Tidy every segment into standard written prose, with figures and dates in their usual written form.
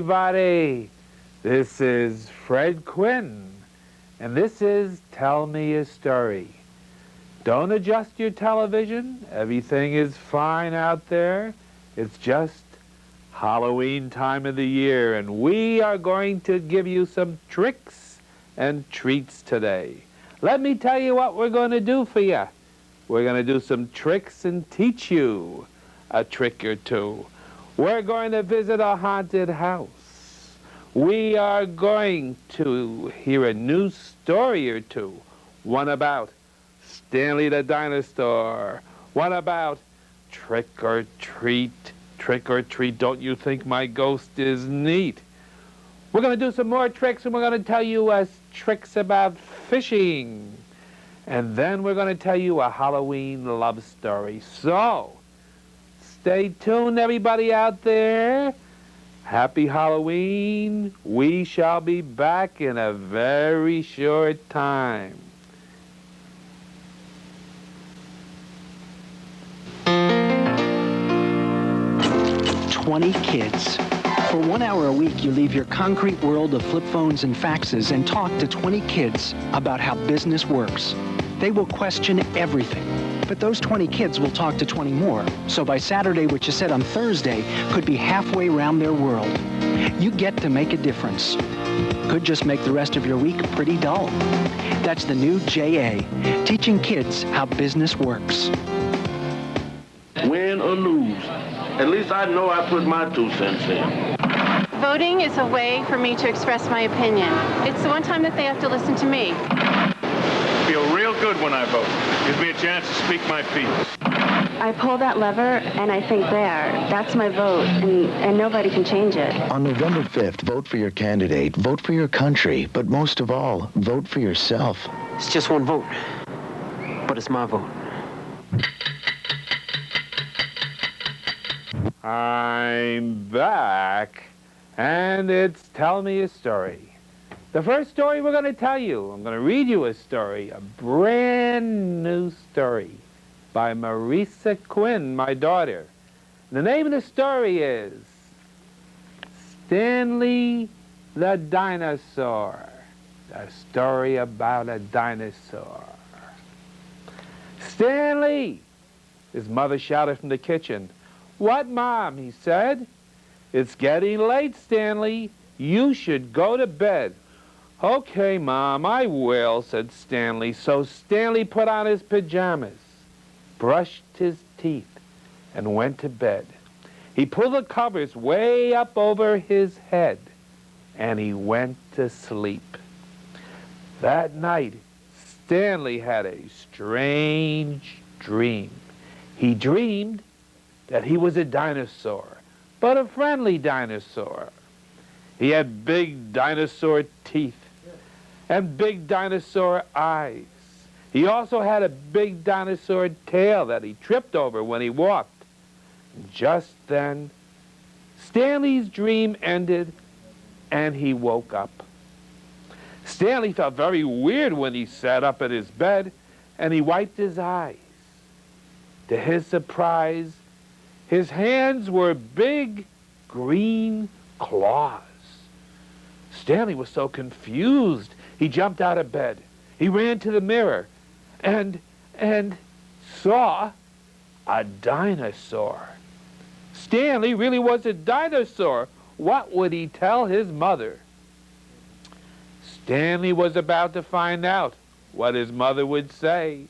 everybody. This is Fred Quinn, and this is Tell Me a Story. Don't adjust your television. Everything is fine out there. It's just Halloween time of the year, and we are going to give you some tricks and treats today. Let me tell you what we're going to do for you. We're going to do some tricks and teach you a trick or two. We're going to visit a haunted house. We are going to hear a new story or two. One about Stanley the dinosaur. One about trick or treat. Trick or treat, don't you think my ghost is neat? We're going to do some more tricks, and we're going to tell you tricks about fishing. And then we're going to tell you a Halloween love story. So, stay tuned, everybody out there. Happy Halloween. We shall be back in a very short time. "20 kids. For 1 hour a week, you leave your concrete world of flip phones and faxes and talk to 20 kids about how business works. They will question everything. But those 20 kids will talk to 20 more. So by Saturday, what you said on Thursday could be halfway around their world. You get to make a difference. Could just make the rest of your week pretty dull. That's the new JA, teaching kids how business works. Win or lose, at least I know I put my 2 cents in. Voting is a way for me to express my opinion. It's the one time that they have to listen to me. Feel real good when I vote. Gives me a chance to speak my piece. I pull that lever and I think that's my vote, and nobody can change it. On November 5th, vote for your candidate, vote for your country, but most of all, vote for yourself. It's just one vote, but it's my vote. I'm back, and it's Tell Me a Story. The first story we're going to tell you, I'm going to read you a story, a brand new story by Marisa Quinn, my daughter. The name of the story is Stanley the Dinosaur. A story about a dinosaur. "Stanley!" his mother shouted from the kitchen. "What, Mom?" he said. "It's getting late, Stanley. You should go to bed." "Okay, Mom, I will," said Stanley. So Stanley put on his pajamas, brushed his teeth, and went to bed. He pulled the covers way up over his head, and he went to sleep. That night, Stanley had a strange dream. He dreamed that he was a dinosaur, but a friendly dinosaur. He had big dinosaur teeth and big dinosaur eyes. He also had a big dinosaur tail that he tripped over when he walked. And just then, Stanley's dream ended, and he woke up. Stanley felt very weird when he sat up at his bed, and he wiped his eyes. To his surprise, his hands were big green claws. Stanley was so confused, he jumped out of bed. He ran to the mirror and saw a dinosaur. Stanley really was a dinosaur. What would he tell his mother? Stanley was about to find out what his mother would say,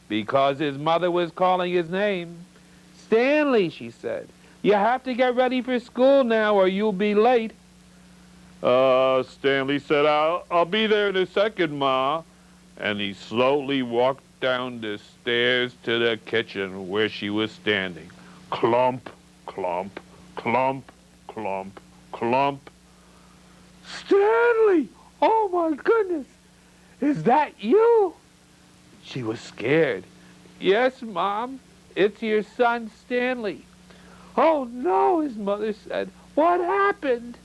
because his mother was calling his name. "Stanley," she said, "you have to get ready for school now or you'll be late." Stanley said, I'll be there in a second, Ma. And he slowly walked down the stairs to the kitchen where she was standing. Clump, clump, clump, clump, clump. "Stanley! Oh, my goodness! Is that you?" She was scared. "Yes, Mom. It's your son, Stanley." "Oh, no," his mother said. "What happened?"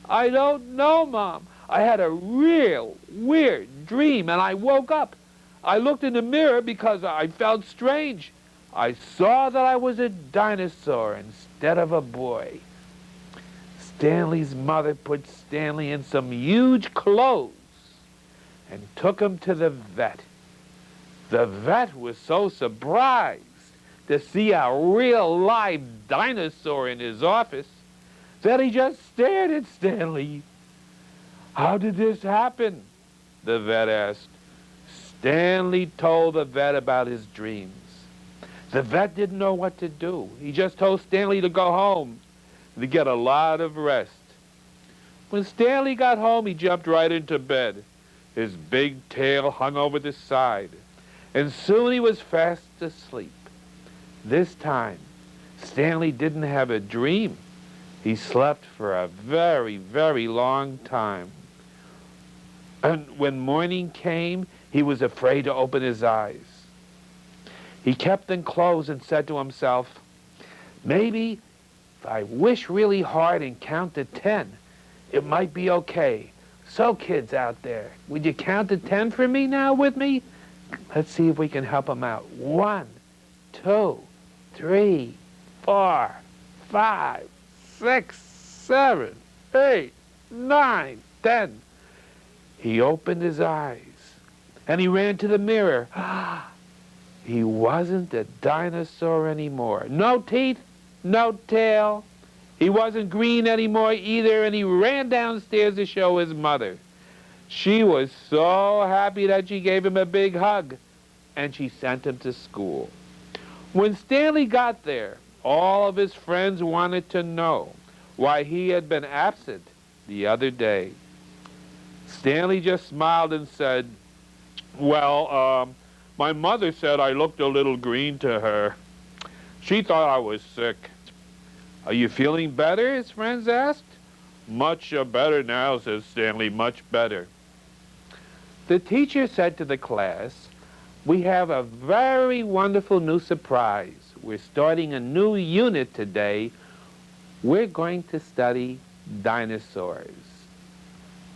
"I don't know, Mom. I had a real weird dream, and I woke up. I looked in the mirror because I felt strange. I saw that I was a dinosaur instead of a boy." Stanley's mother put Stanley in some huge clothes and took him to the vet. The vet was so surprised to see a real live dinosaur in his office that he just stared at Stanley. "How did this happen?" the vet asked. Stanley told the vet about his dreams. The vet didn't know what to do. He just told Stanley to go home and to get a lot of rest. When Stanley got home, he jumped right into bed. His big tail hung over the side, and soon he was fast asleep. This time, Stanley didn't have a dream. He slept for a very, very long time. And when morning came, he was afraid to open his eyes. He kept them closed and said to himself, "Maybe if I wish really hard and count to 10, it might be okay. So kids out there, would you count to 10 for me now with me? Let's see if we can help him out. 1, 2, 3, 4, 5, 6, 7, 8, 9, 10. He opened his eyes and he ran to the mirror. He wasn't a dinosaur anymore. No teeth, no tail. He wasn't green anymore either, and he ran downstairs to show his mother. She was so happy that she gave him a big hug, and she sent him to school. When Stanley got there, all of his friends wanted to know why he had been absent the other day. Stanley just smiled and said, "Well, my mother said I looked a little green to her. She thought I was sick." "Are you feeling better?" his friends asked. "Much better now," said Stanley, "much better." The teacher said to the class, "We have a very wonderful new surprise. We're starting a new unit today. We're going to study dinosaurs."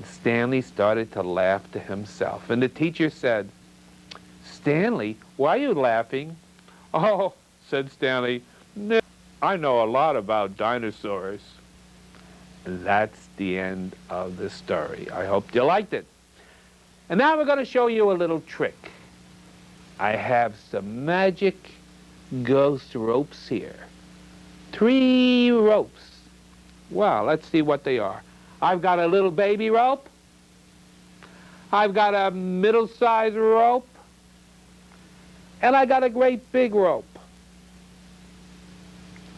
Stanley started to laugh to himself, and the teacher said, "Stanley, why are you laughing?" "Oh," said Stanley, "I know a lot about dinosaurs." And that's the end of the story. I hope you liked it. And now we're going to show you a little trick. I have some magic ghost ropes here. 3 ropes. Well, let's see what they are. I've got a little baby rope. I've got a middle-sized rope. And I got a great big rope.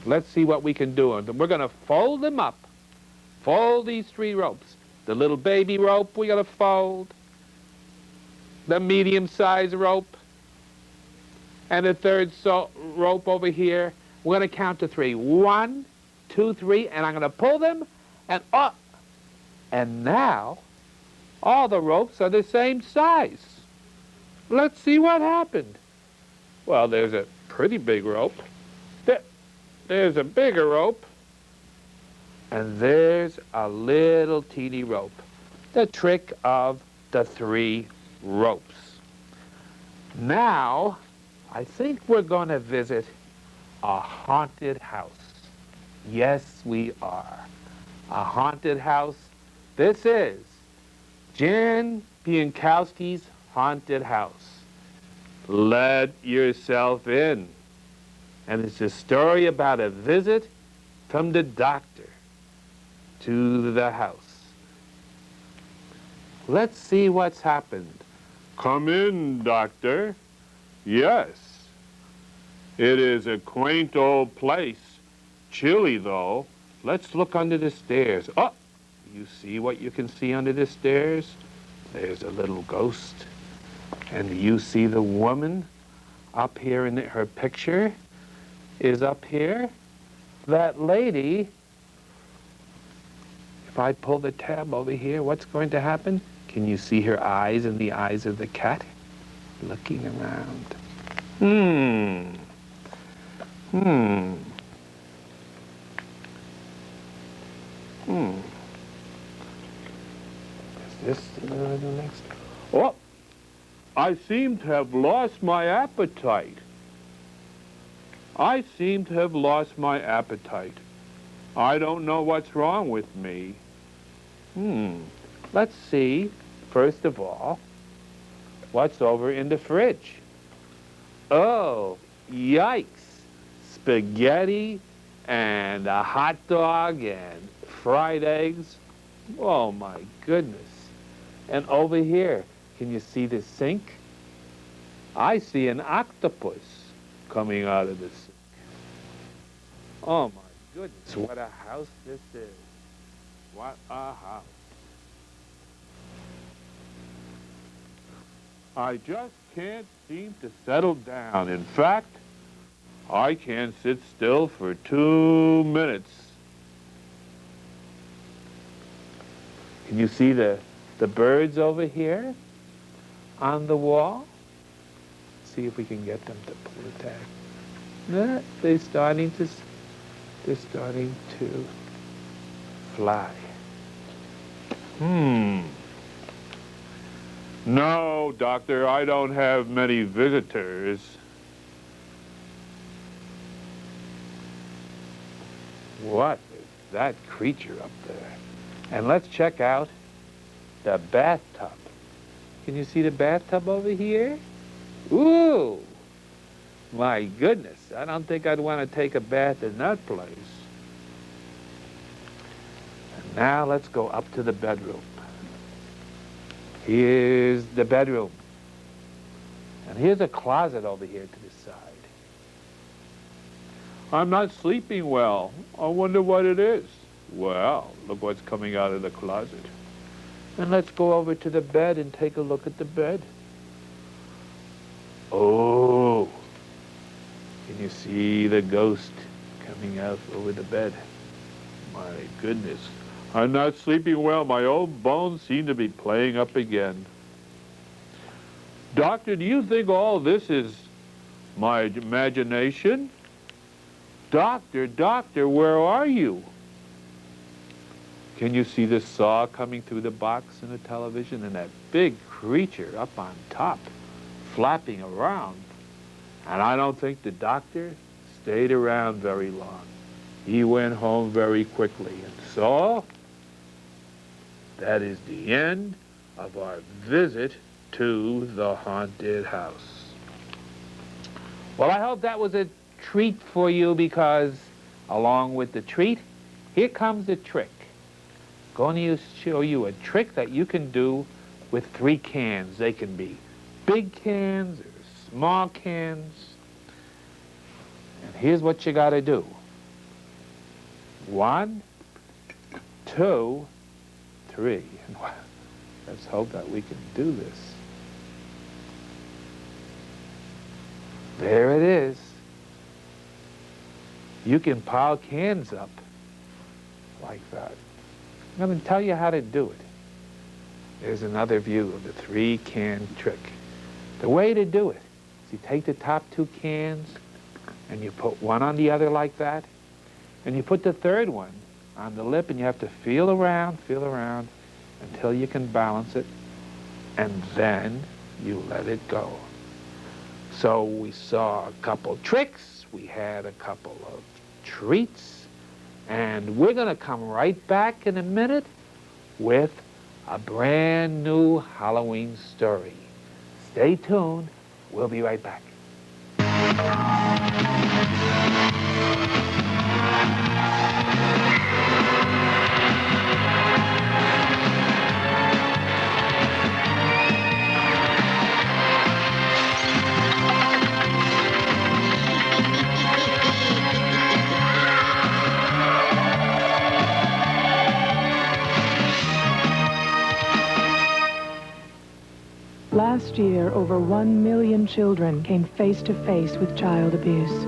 Let's see what we can do. We're going to fold them up. Fold these 3 ropes. The little baby rope we're going to fold. The medium-sized rope. And the third rope over here. We're going to count to 3. 1, 2, 3. And I'm going to pull them. And up. And now, all the ropes are the same size. Let's see what happened. Well, there's a pretty big rope. There's a bigger rope. And there's a little teeny rope. The trick of the 3 ropes. Now, I think we're going to visit a haunted house. Yes, we are. A haunted house. This is Jan Bienkowski's haunted house. Let yourself in. And it's a story about a visit from the doctor to the house. Let's see what's happened. "Come in, doctor." "Yes. It is a quaint old place. Chilly, though. Let's look under the stairs." Oh, you see what you can see under the stairs? There's a little ghost. And you see the woman up here in her picture is up here. That lady, if I pull the tab over here, what's going to happen? Can you see her eyes and the eyes of the cat? Looking around. Is this the next? Oh, I seem to have lost my appetite. I seem to have lost my appetite. I don't know what's wrong with me. Let's see, first of all, what's over in the fridge. Oh, yikes. Spaghetti and a hot dog and fried eggs. Oh, my goodness. And over here, can you see the sink? I see an octopus coming out of the sink. Oh, my goodness, what a house this is. What a house. I just can't seem to settle down. In fact, I can't sit still for 2 minutes. Can you see the birds over here on the wall? See if we can get them to pull the tag. No, they're starting to fly. No, Doctor, I don't have many visitors. What is that creature up there? And let's check out the bathtub. Can you see the bathtub over here? Ooh, my goodness. I don't think I'd want to take a bath in that place. And now let's go up to the bedroom. Here's the bedroom. And here's a closet over here to the side. I'm not sleeping well. I wonder what it is. Well, look what's coming out of the closet. And let's go over to the bed and take a look at the bed. Oh, can you see the ghost coming out over the bed? My goodness. I'm not sleeping well. My old bones seem to be playing up again. Doctor, do you think all this is my imagination? Doctor, where are you? Can you see the saw coming through the box in the television and that big creature up on top, flapping around? And I don't think the doctor stayed around very long. He went home very quickly. And so, that is the end of our visit to the haunted house. Well, I hope that was a treat for you, because along with the treat, here comes the trick. Going to show you a trick that you can do with 3 cans. They can be big cans or small cans. And here's what you got to do. 1, 2, 3. Let's hope that we can do this. There it is. You can pile cans up like that. I'm going to tell you how to do it. There's another view of the 3-can trick. The way to do it is you take the top 2 cans and you put one on the other like that, and you put the third one on the lip, and you have to feel around until you can balance it, and then you let it go. So we saw a couple tricks, we had a couple of treats, and we're going to come right back in a minute with a brand new Halloween story. Stay tuned. We'll be right back. Last year, over 1 million children came face to face with child abuse.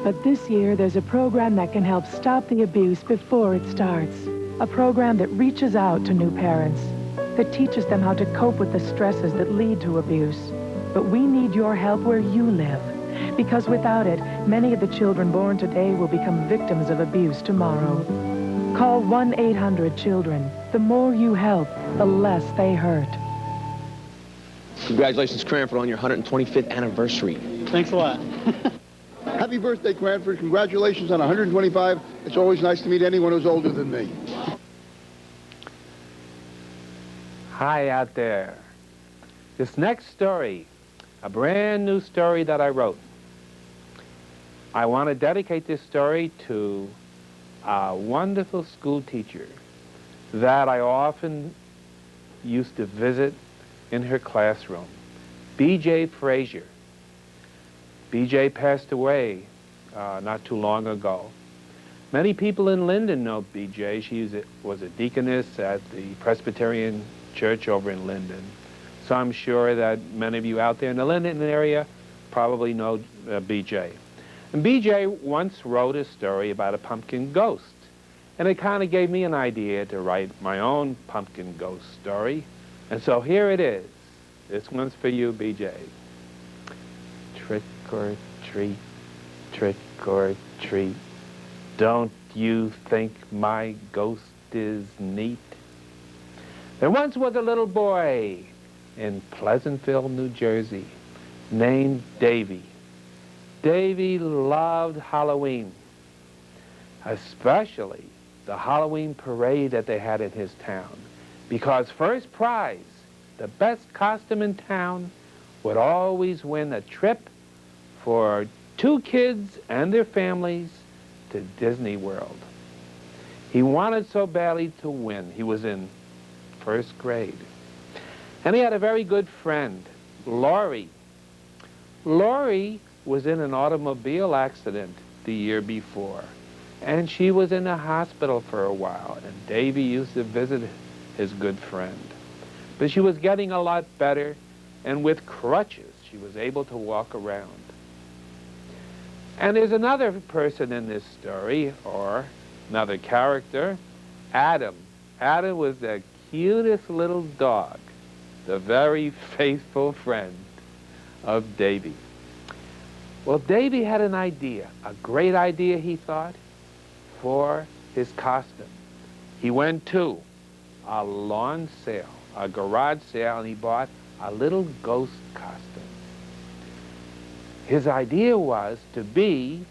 But this year, there's a program that can help stop the abuse before it starts. A program that reaches out to new parents, that teaches them how to cope with the stresses that lead to abuse. But we need your help where you live, because without it, many of the children born today will become victims of abuse tomorrow. Call 1-800-CHILDREN. The more you help, the less they hurt. Congratulations, Cranford, on your 125th anniversary. Thanks a lot. happy birthday, Cranford. Congratulations on 125. It's always nice to meet anyone who's older than me. Hi out there. This next story, a brand new story that I wrote. I want to dedicate this story to a wonderful school teacher that I often used to visit in her classroom, B.J. Frazier. B.J. passed away not too long ago. Many people in Linden know B.J. She was a deaconess at the Presbyterian Church over in Linden. So I'm sure that many of you out there in the Linden area probably know B.J. And B.J. once wrote a story about a pumpkin ghost. And it kind of gave me an idea to write my own pumpkin ghost story. And so here it is. This one's for you, B.J. Trick or treat, trick or treat. Don't you think my ghost is neat? There once was a little boy in Pleasantville, New Jersey, named Davy. Davy loved Halloween, especially the Halloween parade that they had in his town, because first prize, the best costume in town, would always win a trip for 2 kids and their families to Disney World. He wanted so badly to win. He was in 1st grade. And he had a very good friend, Laurie. Laurie was in an automobile accident the year before, and she was in the hospital for a while, and Davy used to visit his good friend. But she was getting a lot better, and with crutches, she was able to walk around. And there's another person in this story, or another character, Adam. Adam was the cutest little dog, the very faithful friend of Davy. Well, Davy had an idea, a great idea, he thought, for his costume. He went to a lawn sale, a garage sale, and he bought a little ghost costume. His idea was to be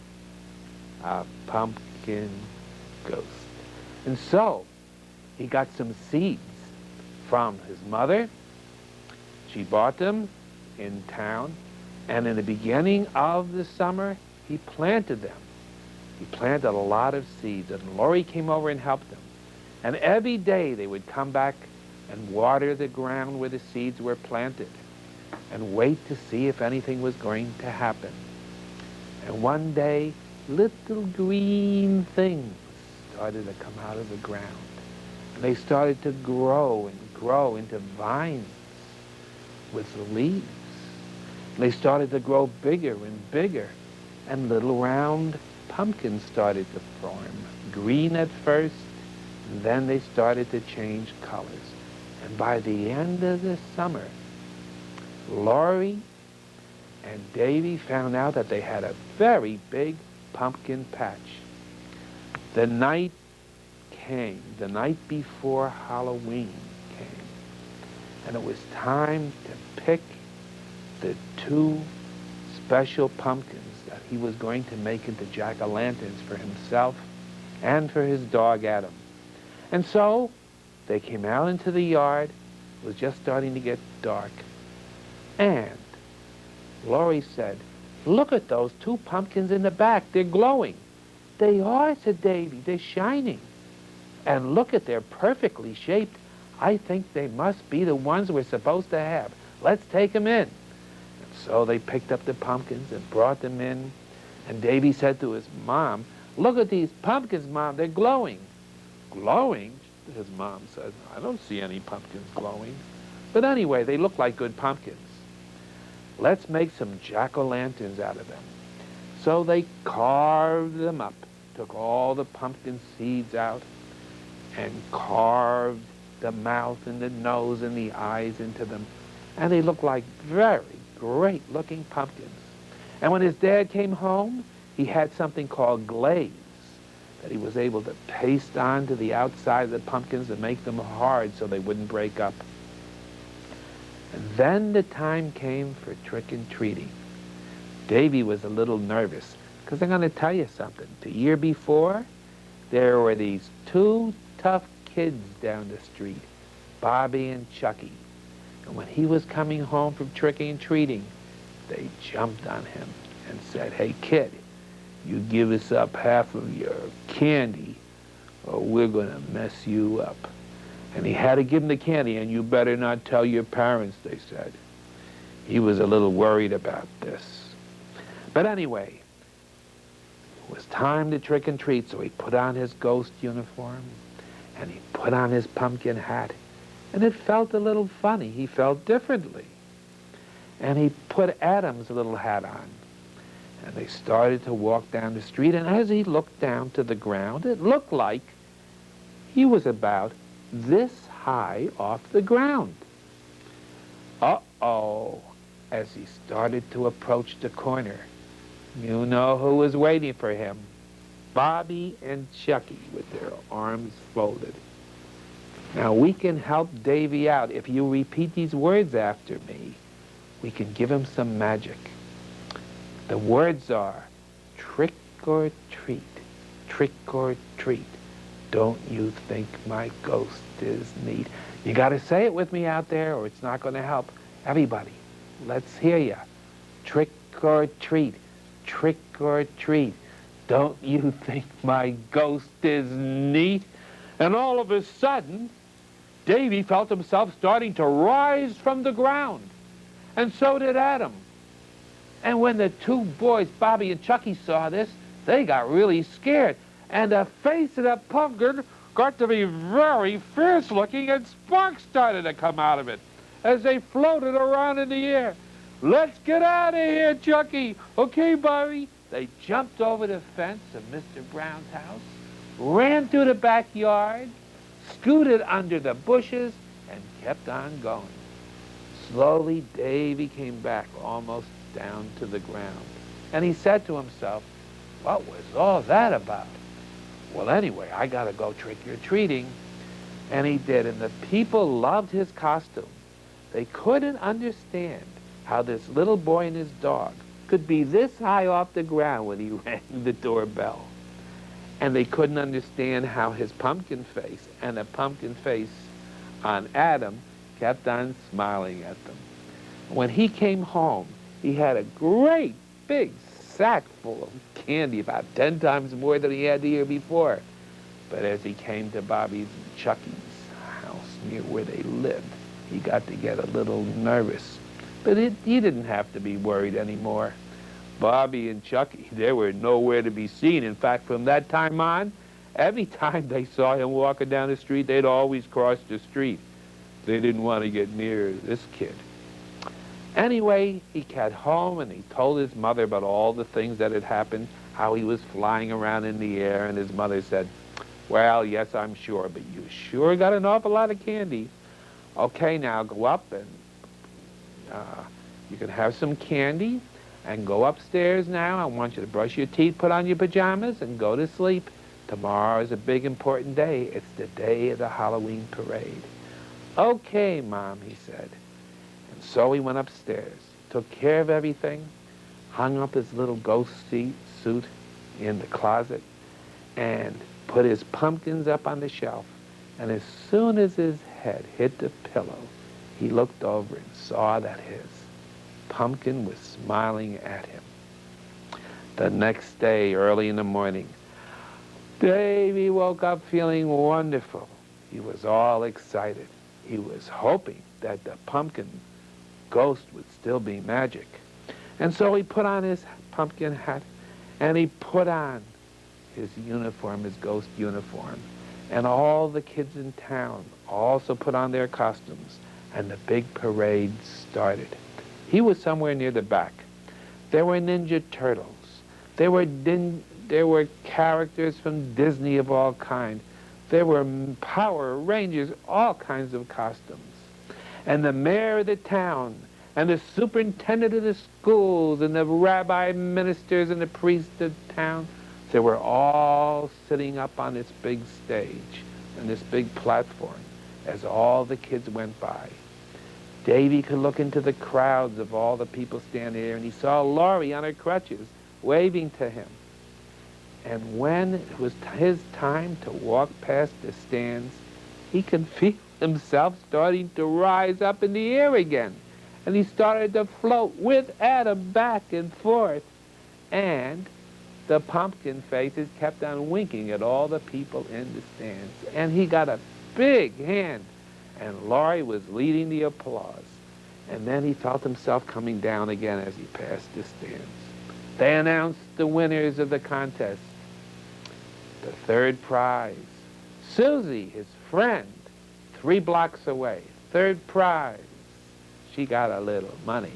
a pumpkin ghost. And so he got some seeds from his mother. She bought them in town, and in the beginning of the summer, he planted them. He planted a lot of seeds, and Laurie came over and helped him. And every day they would come back and water the ground where the seeds were planted and wait to see if anything was going to happen. And one day, little green things started to come out of the ground. And they started to grow and grow into vines with leaves. And they started to grow bigger and bigger, and little round pumpkins started to form. Green at first, and then they started to change colors. And by the end of the summer, Laurie and Davy found out that they had a very big pumpkin patch. The night came, the night before Halloween came, and it was time to pick the 2 special pumpkins that he was going to make into jack-o'-lanterns for himself and for his dog Adam. And so they came out into the yard. It was just starting to get dark. And Laurie said, "Look at those 2 pumpkins in the back. They're glowing." "They are," said Davy. "They're shining. And look at, they're perfectly shaped. I think they must be the ones we're supposed to have. Let's take them in." And so they picked up the pumpkins and brought them in. And Davy said to his mom, "Look at these pumpkins, Mom. They're glowing." "Glowing?" his mom said. "I don't see any pumpkins glowing. But anyway, they look like good pumpkins. Let's make some jack-o'-lanterns out of them." So they carved them up, took all the pumpkin seeds out, and carved the mouth and the nose and the eyes into them. And they looked like very great-looking pumpkins. And when his dad came home, he had something called glaze that he was able to paste onto the outside of the pumpkins and make them hard so they wouldn't break up. And then the time came for trick-and-treating. Davy was a little nervous Because I'm going to tell you something. The year before, there were these two tough kids down the street, Bobby and Chucky. And when he was coming home from tricking and treating, they jumped on him and said, "Hey, kid, you give us up half of your candy or we're going to mess you up." And he had to give him the candy, and you better not tell your parents, they said. He was a little worried about this. But anyway, it was time to trick and treat, so he put on his ghost uniform, and he put on his pumpkin hat, and it felt a little funny. He felt differently. And he put Adam's little hat on, and they started to walk down the street, and as he looked down to the ground, it looked like he was about this high off the ground. Uh-oh, as he started to approach the corner, you know who was waiting for him? Bobby and Chucky with their arms folded. Now, we can help Davy out. If you repeat these words after me, we can give him some magic. The words are, trick or treat, trick or treat. Don't you think my ghost is neat? You got to say it with me out there or it's not going to help. Everybody, let's hear ya. Trick or treat, trick or treat. Don't you think my ghost is neat? And all of a sudden, Davy felt himself starting to rise from the ground. And so did Adam. And when the two boys, Bobby and Chucky, saw this, they got really scared. And the face of the pumpkin got to be very fierce looking, and sparks started to come out of it as they floated around in the air. "Let's get out of here, Chucky." "Okay, Bobby." They jumped over the fence of Mr. Brown's house, ran through the backyard, scooted under the bushes, and kept on going. Slowly, Davy came back almost down to the ground. And he said to himself, "What was all that about? Well, anyway, I got to go trick-or-treating." And he did, and the people loved his costume. They couldn't understand how this little boy and his dog could be this high off the ground when he rang the doorbell. And they couldn't understand how his pumpkin face and the pumpkin face on Adam kept on smiling at them. When he came home, he had a great big sack full of candy, about 10 times more than he had the year before. But as he came to Bobby's and Chucky's house near where they lived, he got to get a little nervous. But he didn't have to be worried anymore. Bobby and Chucky, they were nowhere to be seen. In fact, from that time on, every time they saw him walking down the street, they'd always cross the street. They didn't want to get near this kid. Anyway, he got home and he told his mother about all the things that had happened, how he was flying around in the air, and his mother said, "Well, yes, I'm sure, but you sure got an awful lot of candy. Okay, now go up and you can have some candy and go upstairs now. I want you to brush your teeth, put on your pajamas, and go to sleep. Tomorrow is a big, important day. It's the day of the Halloween parade." "Okay, Mom," he said. And so he went upstairs, took care of everything, hung up his little ghost suit in the closet, and put his pumpkins up on the shelf. And as soon as his head hit the pillow, he looked over and saw that his pumpkin was smiling at him. The next day, early in the morning, Davy woke up feeling wonderful. He was all excited. He was hoping that the pumpkin ghost would still be magic. And so he put on his pumpkin hat, and he put on his uniform, his ghost uniform. And all the kids in town also put on their costumes, and the big parade started. He was somewhere near the back. There were Ninja Turtles. There were characters from Disney of all kinds. There were Power Rangers, all kinds of costumes. And the mayor of the town, and the superintendent of the schools, and the rabbi ministers and the priests of town, they were all sitting up on this big stage and this big platform as all the kids went by. Davy could look into the crowds of all the people standing there, and he saw Laurie on her crutches waving to him. And when it was his time to walk past the stands, he could feel himself starting to rise up in the air again. And he started to float with Adam back and forth. And the pumpkin faces kept on winking at all the people in the stands. And he got a big hand. And Laurie was leading the applause. And then he felt himself coming down again as he passed the stands. They announced the winners of the contest. The third prize, Susie, his friend, 3 blocks away. Third prize, she got a little money.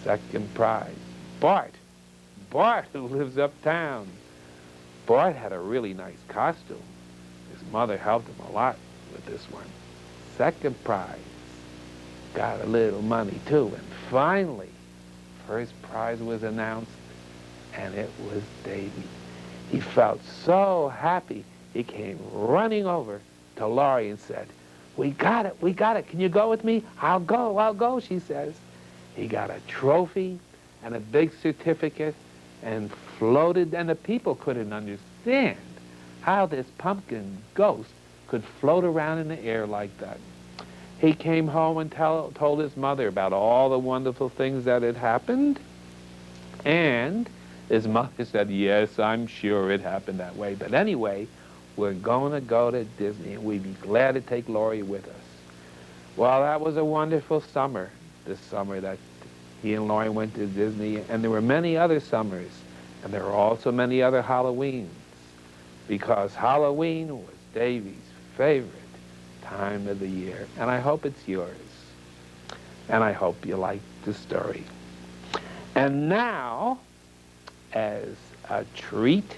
Second prize, Bart, who lives uptown. Bart had a really nice costume. His mother helped him a lot with this one. Second prize, got a little money too. And finally, first prize was announced, and it was Davy. He felt so happy, he came running over to Laurie and said, we got it, can you go with me? I'll go, she says. He got a trophy and a big certificate and floated, and the people couldn't understand how this pumpkin ghost could float around in the air like that. He came home and told his mother about all the wonderful things that had happened, and his mother said, yes, I'm sure it happened that way, but anyway, we're going to go to Disney, and we'd be glad to take Laurie with us. Well, that was a wonderful summer, this summer that he and Laurie went to Disney, and there were many other summers, and there were also many other Halloweens, because Halloween was Davy's favorite time of the year, and I hope it's yours, and I hope you like the story. And now, as a treat,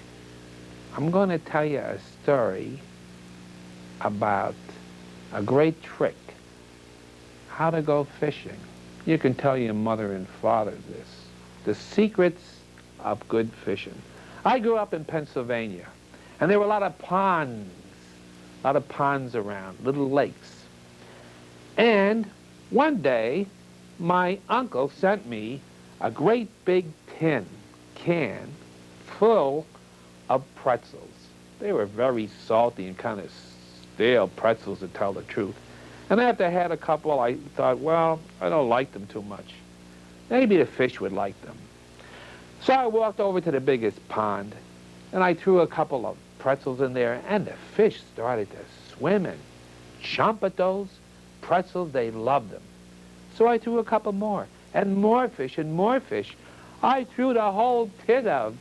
I'm going to tell you a story about a great trick, how to go fishing. You can tell your mother and father this, the secrets of good fishing. I grew up in Pennsylvania, and there were a lot of ponds around, little lakes. And one day, my uncle sent me a great big can full of pretzels. They were very salty and kind of stale pretzels, to tell the truth. And after I had a couple, I thought, well, I don't like them too much. Maybe the fish would like them. So I walked over to the biggest pond, and I threw a couple of pretzels in there, and the fish started to swim and jump at those pretzels. They loved them. So I threw a couple more, and more fish, and more fish. I threw the whole tin of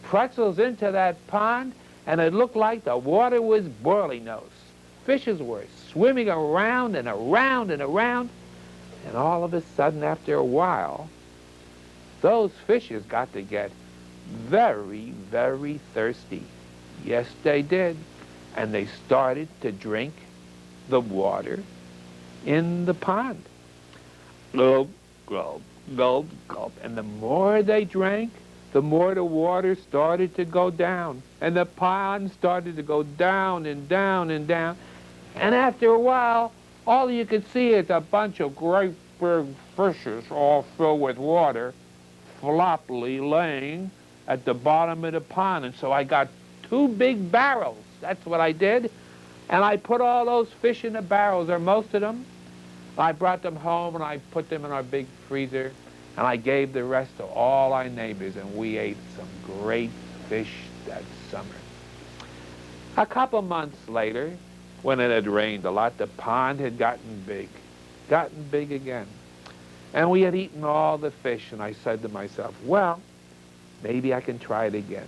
pretzels into that pond, and it looked like the water was boiling. Those fishes were swimming around and around and around, and all of a sudden, after a while, those fishes got to get very, very thirsty. Yes, they did. And they started to drink the water in the pond. Gulp, gulp, gulp, gulp. And the more they drank, the more the water started to go down. And the pond started to go down and down and down. And after a while, all you could see is a bunch of great big fishes all filled with water, floppily laying at the bottom of the pond. And so I got 2 big barrels. That's what I did. And I put all those fish in the barrels, or most of them. I brought them home, and I put them in our big freezer, and I gave the rest to all our neighbors, and we ate some great fish that summer. A couple months later, when it had rained a lot, the pond had gotten big again. And we had eaten all the fish, and I said to myself, well, maybe I can try it again.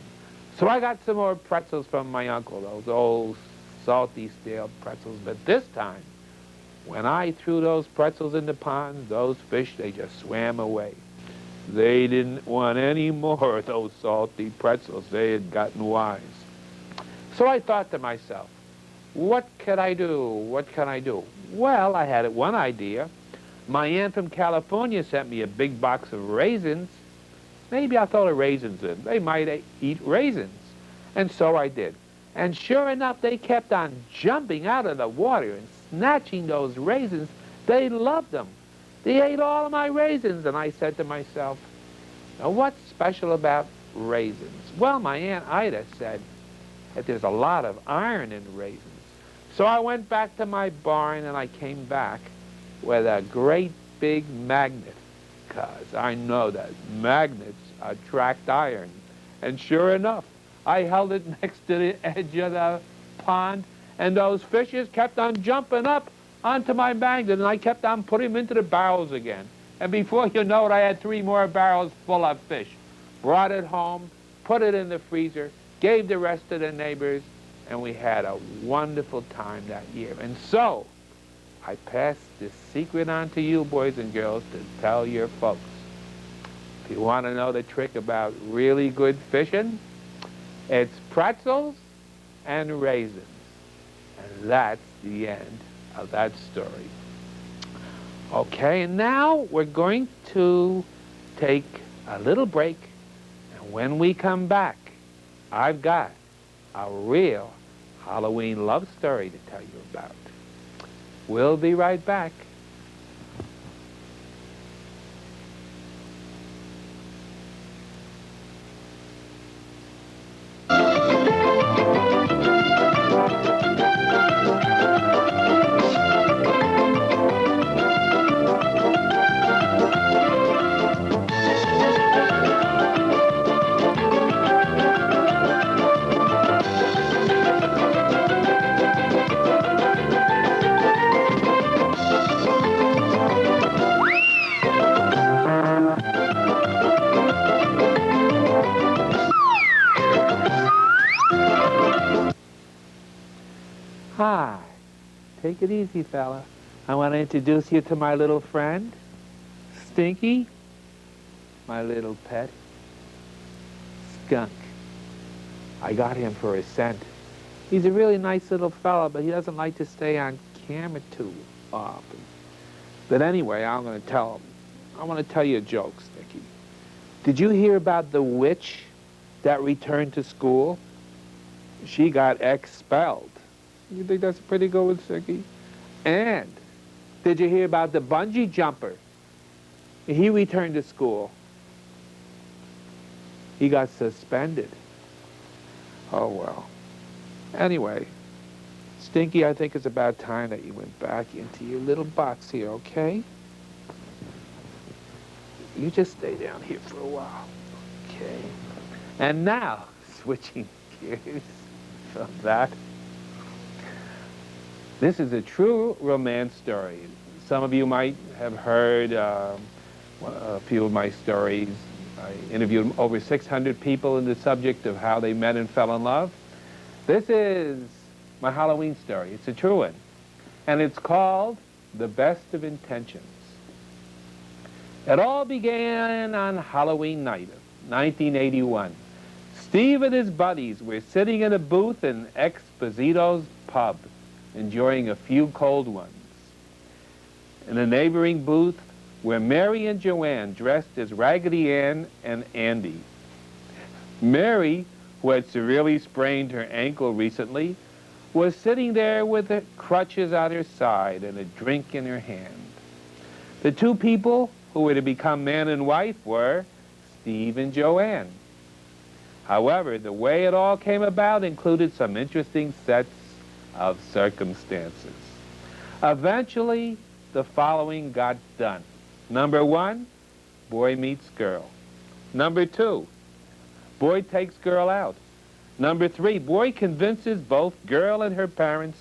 So I got some more pretzels from my uncle, those old salty, stale pretzels. But this time, when I threw those pretzels in the pond, those fish, they just swam away. They didn't want any more of those salty pretzels. They had gotten wise. So I thought to myself, what can I do? What can I do? Well, I had one idea. My aunt from California sent me a big box of raisins. Maybe I'll throw the raisins in. They might eat raisins. And so I did. And sure enough, they kept on jumping out of the water and snatching those raisins. They loved them. They ate all of my raisins. And I said to myself, Now, what's special about raisins? Well, my Aunt Ida said that there's a lot of iron in raisins. So I went back to my barn and I came back with a great big magnet, because I know that magnets attract iron. And sure enough, I held it next to the edge of the pond, and those fishes kept on jumping up onto my magnet, and I kept on putting them into the barrels again. And before you know it, I had 3 more barrels full of fish. Brought it home, put it in the freezer, gave the rest to the neighbors, and we had a wonderful time that year. And so, I pass this secret on to you, boys and girls, to tell your folks. If you want to know the trick about really good fishing, it's pretzels and raisins. And that's the end of that story. Okay, and now we're going to take a little break. And when we come back, I've got a real Halloween love story to tell you about. We'll be right back. Hi. Take it easy, fella. I want to introduce you to my little friend, Stinky, my little pet, Skunk. I got him for a cent. He's a really nice little fella, but he doesn't like to stay on camera too often. But anyway, I'm going to tell him. I want to tell you a joke, Stinky. Did you hear about the witch that returned to school? She got expelled. You think that's pretty good with Stinky? And did you hear about the bungee jumper? He returned to school. He got suspended. Oh, well. Anyway, Stinky, I think it's about time that you went back into your little box here, okay? You just stay down here for a while. Okay. And now, switching gears from that, this is a true romance story. Some of you might have heard a few of my stories. I interviewed over 600 people in the subject of how they met and fell in love. This is my Halloween story. It's a true one. And it's called The Best of Intentions. It all began on Halloween night of 1981. Steve and his buddies were sitting in a booth in Exposito's pub, enjoying a few cold ones. In a neighboring booth were Mary and Joanne, dressed as Raggedy Ann and Andy. Mary, who had severely sprained her ankle recently, was sitting there with the crutches at her side and a drink in her hand. The two people who were to become man and wife were Steve and Joanne. However, the way it all came about included some interesting sets of circumstances. Eventually, the following got done. Number 1, boy meets girl. Number 2, boy takes girl out. Number 3, boy convinces both girl and her parents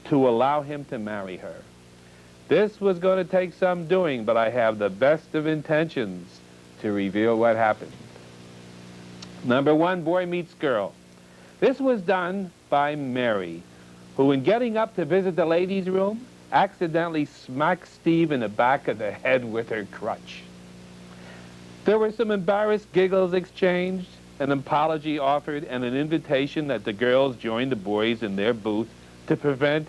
to allow him to marry her. This was going to take some doing, but I have the best of intentions to reveal what happened. Number 1, boy meets girl. This was done by Mary, who, in getting up to visit the ladies' room, accidentally smacked Steve in the back of the head with her crutch. There were some embarrassed giggles exchanged, an apology offered, and an invitation that the girls join the boys in their booth to prevent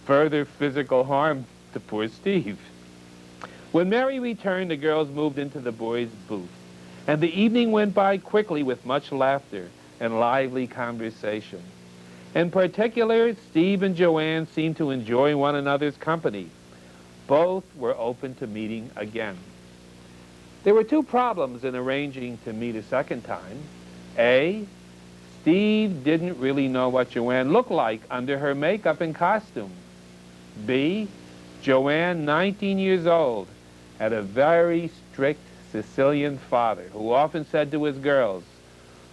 further physical harm to poor Steve. When Mary returned, the girls moved into the boys' booth, and the evening went by quickly with much laughter and lively conversation. In particular, Steve and Joanne seemed to enjoy one another's company. Both were open to meeting again. There were two problems in arranging to meet a second time. A, Steve didn't really know what Joanne looked like under her makeup and costume. B, Joanne, 19 years old, had a very strict Sicilian father who often said to his girls,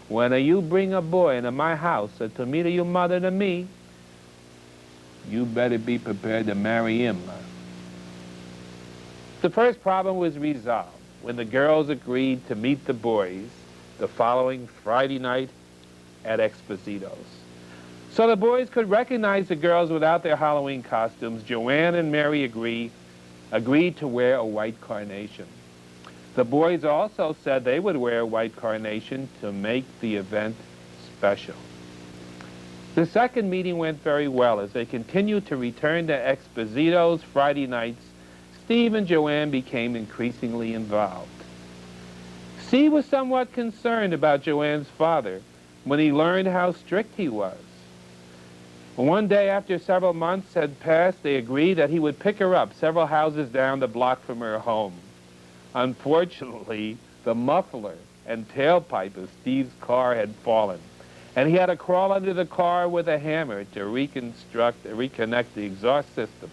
"When you bring a boy into my house to meet your mother to me, you better be prepared to marry him." The first problem was resolved when the girls agreed to meet the boys the following Friday night at Exposito's. So the boys could recognize the girls without their Halloween costumes. Joanne and Mary agreed to wear a white carnation. The boys also said they would wear a white carnation to make the event special. The second meeting went very well. As they continued to return to Exposito's Friday nights, Steve and Joanne became increasingly involved. Steve was somewhat concerned about Joanne's father when he learned how strict he was. One day, after several months had passed, they agreed that he would pick her up several houses down the block from her home. Unfortunately, the muffler and tailpipe of Steve's car had fallen, and he had to crawl under the car with a hammer to reconnect the exhaust system.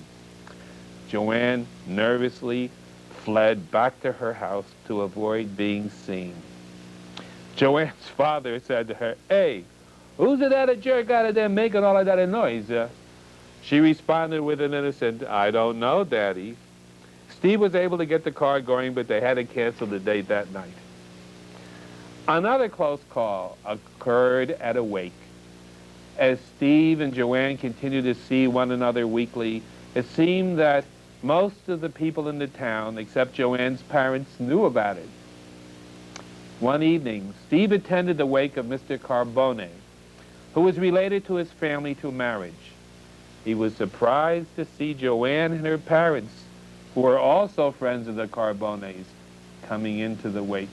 Joanne nervously fled back to her house to avoid being seen. Joanne's father said to her, "Hey, who's that jerk out of there making all of that noise?" She responded with an innocent, "I don't know, Daddy." Steve was able to get the car going, but they had to cancel the date that night. Another close call occurred at a wake. As Steve and Joanne continued to see one another weekly, it seemed that most of the people in the town, except Joanne's parents, knew about it. One evening, Steve attended the wake of Mr. Carbone, who was related to his family through marriage. He was surprised to see Joanne and her parents, who were also friends of the Carbones, coming into the wake.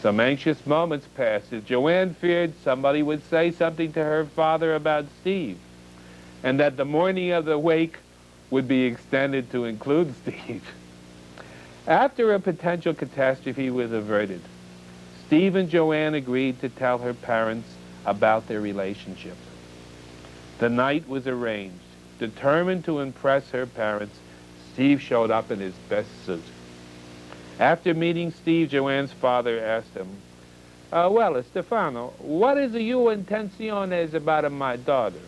Some anxious moments passed as Joanne feared somebody would say something to her father about Steve, and that the morning of the wake would be extended to include Steve. After a potential catastrophe was averted, Steve and Joanne agreed to tell her parents about their relationship. The night was arranged. Determined to impress her parents, Steve showed up in his best suit. After meeting Steve, Joanne's father asked him, "Well, Stefano, what is your intenciones about my daughter?"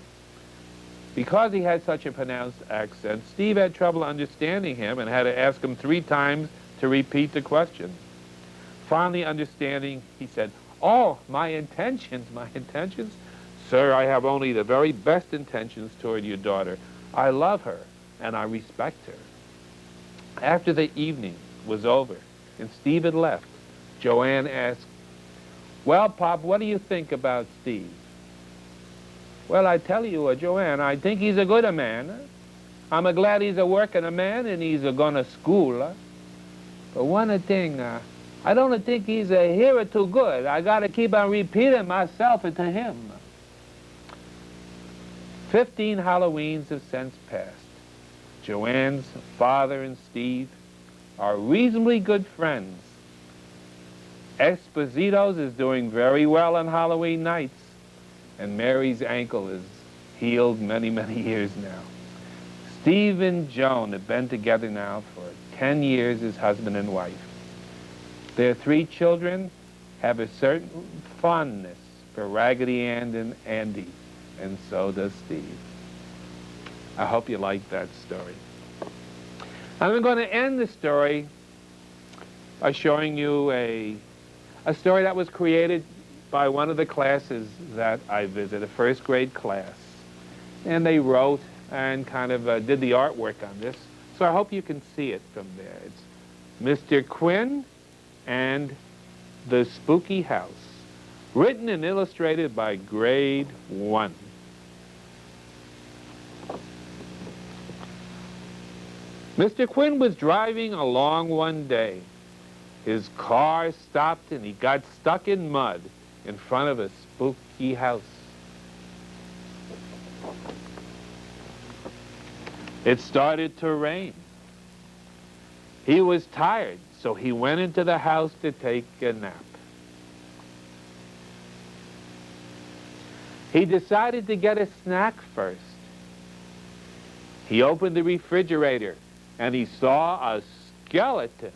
Because he had such a pronounced accent, Steve had trouble understanding him and had to ask him 3 times to repeat the question. Finally understanding, he said, "Oh, my intentions. Sir, I have only the very best intentions toward your daughter. I love her, and I respect her." After the evening was over and Steve had left, Joanne asked, "Well, Pop, what do you think about Steve?" "Well, I tell you, Joanne, I think he's a good man. I'm glad he's a working man and he's going to school. But one thing, I don't think he's a hero too good. I got to keep on repeating myself to him." 15 Halloweens have since passed. Joanne's father and Steve are reasonably good friends. Exposito's is doing very well on Halloween nights, and Mary's ankle is healed many, many years now. Steve and Joan have been together now for 10 years as husband and wife. Their 3 children have a certain fondness for Raggedy Ann and Andy, and so does Steve. I hope you like that story. I'm going to end the story by showing you a story that was created by one of the classes that I visit, a first grade class. And they wrote and kind of did the artwork on this. So I hope you can see it from there. It's Mr. Quinn and the Spooky House, written and illustrated by grade 1. Mr. Quinn was driving along one day. His car stopped and he got stuck in mud in front of a spooky house. It started to rain. He was tired, so he went into the house to take a nap. He decided to get a snack first. He opened the refrigerator and he saw a skeleton.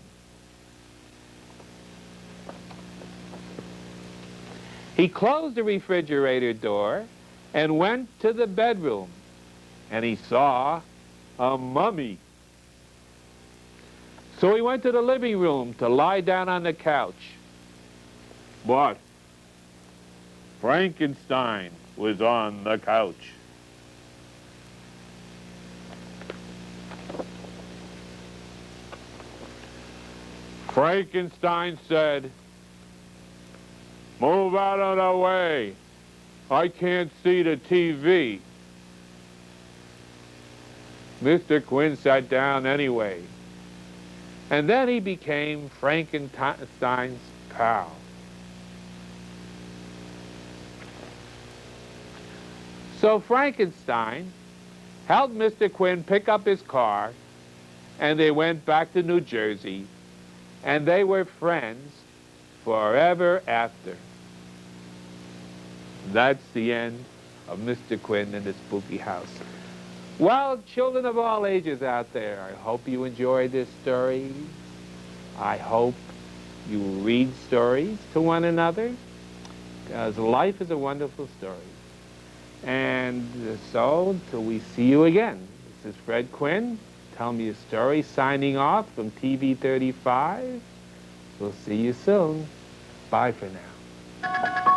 He closed the refrigerator door and went to the bedroom and he saw a mummy. So he went to the living room to lie down on the couch. But Frankenstein was on the couch. Frankenstein said, "Move out of the way. I can't see the TV." Mr. Quinn sat down anyway. And then he became Frankenstein's pal. So Frankenstein helped Mr. Quinn pick up his car, and they went back to New Jersey, and they were friends forever after. That's the end of Mr. Quinn and the spooky house. Well, children of all ages out there, I hope you enjoyed this story. I hope you read stories to one another, because life is a wonderful story. And so, till we see you again, this is Fred Quinn, Tell Me a Story, signing off from TV 35. We'll see you soon. Bye for now.